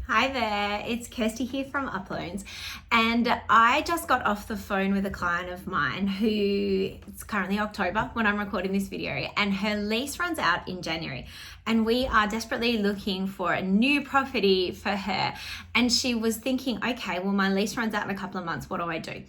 Hi there, it's Kirsty here from Uploans, and I just got off the phone with a client of mine who, it's currently October when I'm recording this video, and her lease runs out in January, and we are desperately looking for a new property for her. And she was thinking, okay, well, my lease runs out in a couple of months, what do I do?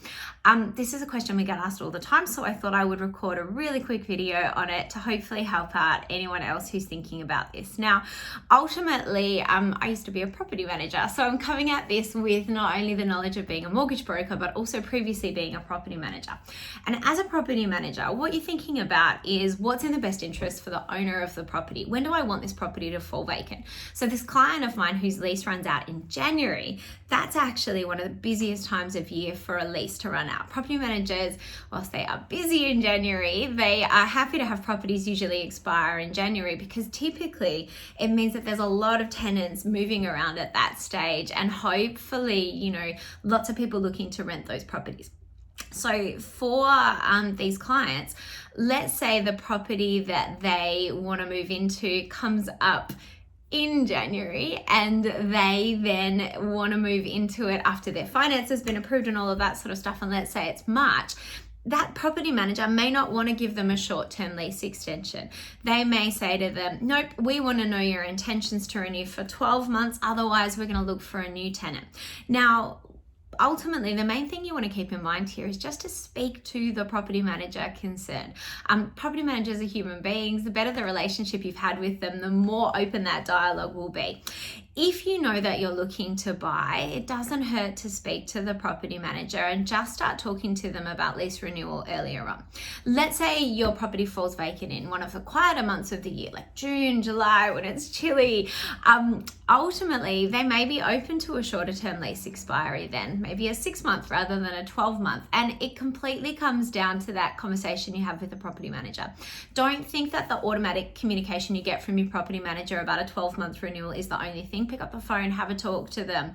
This is a question we get asked all the time, so I thought I would record a really quick video on it to hopefully help out anyone else who's thinking about this. Now, ultimately, I used to be a property manager, so I'm coming at this with not only the knowledge of being a mortgage broker, but also previously being a property manager. And as a property manager, what you're thinking about is what's in the best interest for the owner of the property. When do I want this property to fall vacant? So this client of mine whose lease runs out in January, that's actually one of the busiest times of year for a lease to run out. Property managers, whilst they are busy in January, they are happy to have properties usually expire in January, because typically it means that there's a lot of tenants moving around at that stage, and hopefully, lots of people looking to rent those properties. So for these clients, let's say the property that they want to move into comes up in January, and they then want to move into it after their finance has been approved and all of that sort of stuff, and let's say it's March. That property manager may not want to give them a short-term lease extension. They may say to them, nope, we want to know your intentions to renew for 12 months, otherwise we're going to look for a new tenant. Now, ultimately, the main thing you want to keep in mind here is just to speak to the property manager concerned. Property managers are human beings. The better the relationship you've had with them, the more open that dialogue will be. If you know that you're looking to buy, it doesn't hurt to speak to the property manager and just start talking to them about lease renewal earlier on. Let's say your property falls vacant in one of the quieter months of the year, like June, July, when it's chilly. Ultimately, they may be open to a shorter term lease expiry then, maybe a 6-month rather than a 12-month. And it completely comes down to that conversation you have with the property manager. Don't think that the automatic communication you get from your property manager about a 12-month renewal is the only thing. Pick up the phone, have a talk to them.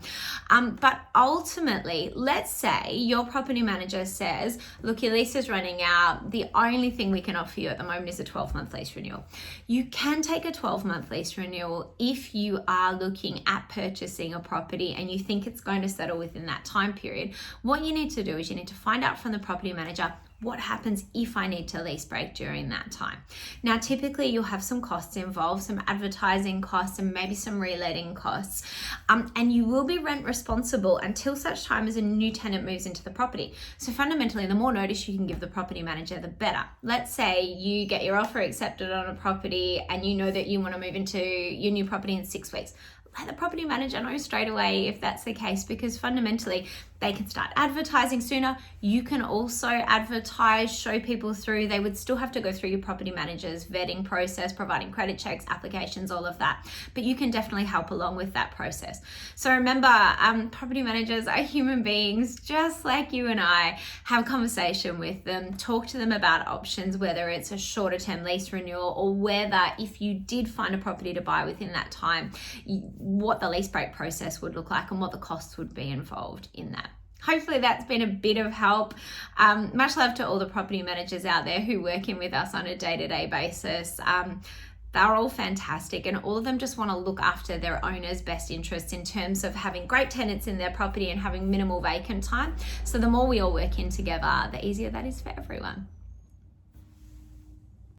But ultimately, let's say your property manager says, look, your lease is running out. The only thing we can offer you at the moment is a 12-month lease renewal. You can take a 12-month lease renewal if you are looking at purchasing a property and you think it's going to settle within that time period. What you need to do is you need to find out from the property manager, what happens if I need to lease break during that time? Now, typically you'll have some costs involved, some advertising costs and maybe some reletting costs. And you will be rent responsible until such time as a new tenant moves into the property. So fundamentally, the more notice you can give the property manager, the better. Let's say you get your offer accepted on a property and you know that you want to move into your new property in 6 weeks. Let the property manager know straight away if that's the case, because fundamentally they can start advertising sooner. You can also advertise, show people through. They would still have to go through your property manager's vetting process, providing credit checks, applications, all of that. But you can definitely help along with that process. So remember, property managers are human beings just like you and I. Have a conversation with them, talk to them about options, whether it's a shorter term lease renewal or whether if you did find a property to buy within that time, what the lease break process would look like and what the costs would be involved in that. Hopefully that's been a bit of help. Much love to all the property managers out there who work in with us on a day-to-day basis. They're all fantastic, and all of them just want to look after their owner's best interests in terms of having great tenants in their property and having minimal vacant time. So the more we all work in together, the easier that is for everyone.